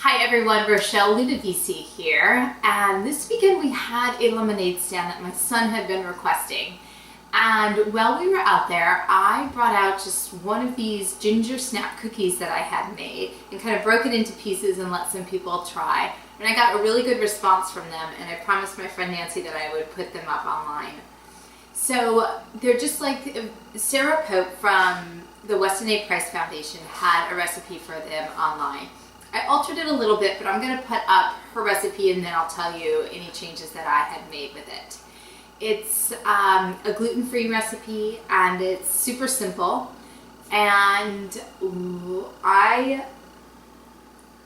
Hi everyone, Rochelle Ludovici here, and this weekend we had a lemonade stand that my son had been requesting. And while we were out there, I brought out just one of these ginger snap cookies that I had made and kind of broke it into pieces and let some people try. And I got a really good response from them, and I promised my friend Nancy that I would put them up online. So they're just like, Sarah Pope from the Weston A Price Foundation had a recipe for them online. I altered it a little bit, but I'm going to put up her recipe and then I'll tell you any changes that I had made with it. It's a gluten-free recipe and it's super simple. And I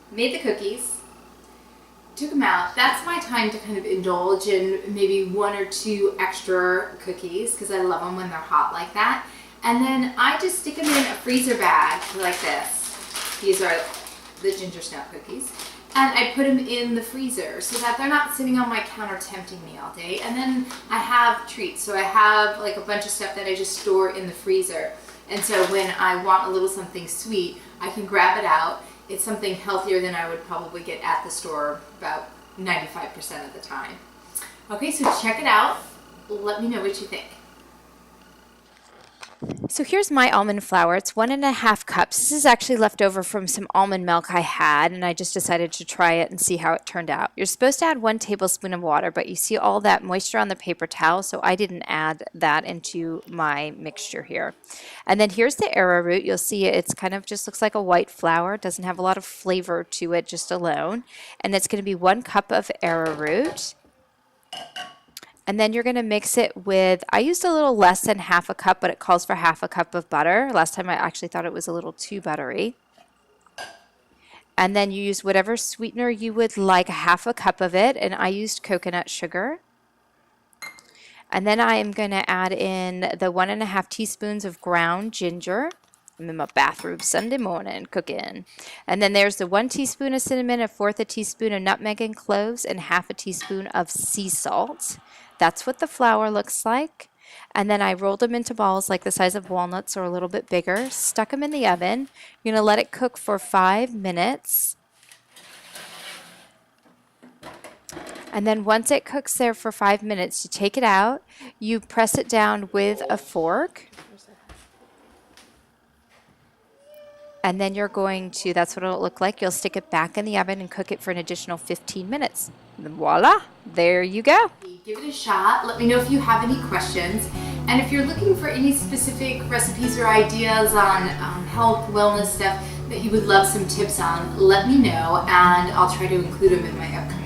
made the cookies, took them out. That's my time to kind of indulge in maybe one or two extra cookies because I love them when they're hot like that. And then I just stick them in a freezer bag like this. These are the ginger snap cookies, and I put them in the freezer so that they're not sitting on my counter tempting me all day. And then I have treats, so I have like a bunch of stuff that I just store in the freezer, and so when I want a little something sweet, I can grab it out. It's something healthier than I would probably get at the store about 95% of the time. Okay, so check it out. Let me know what you think. So here's my almond flour. It's 1.5 cups. This is actually left over from some almond milk I had, and I just decided to try it and see how it turned out. You're supposed to add 1 tablespoon of water, but you see all that moisture on the paper towel, so I didn't add that into my mixture here. And then here's the arrowroot. You'll see it's kind of just looks like a white flour. It doesn't have a lot of flavor to it just alone. And it's going to be 1 cup of arrowroot. And then you're going to mix it with, I used a little less than 1/2 cup, but it calls for 1/2 cup of butter. Last time I actually thought it was a little too buttery. And then you use whatever sweetener you would like, 1/2 cup of it, and I used coconut sugar. And then I am going to add in the 1.5 teaspoons of ground ginger. I'm in my bathroom Sunday morning cooking. And then there's the 1 teaspoon of cinnamon, 1/4 teaspoon of nutmeg and cloves, and 1/2 teaspoon of sea salt. That's what the flour looks like. And then I rolled them into balls like the size of walnuts or a little bit bigger, stuck them in the oven. You're going to let it cook for 5 minutes. And then once it cooks there for 5 minutes, you take it out, you press it down with a fork. And then you're going to, that's what it'll look like. You'll stick it back in the oven and cook it for an additional 15 minutes. And voila, there you go. Give it a shot. Let me know if you have any questions. And if you're looking for any specific recipes or ideas on health, wellness stuff that you would love some tips on, let me know and I'll try to include them in my upcoming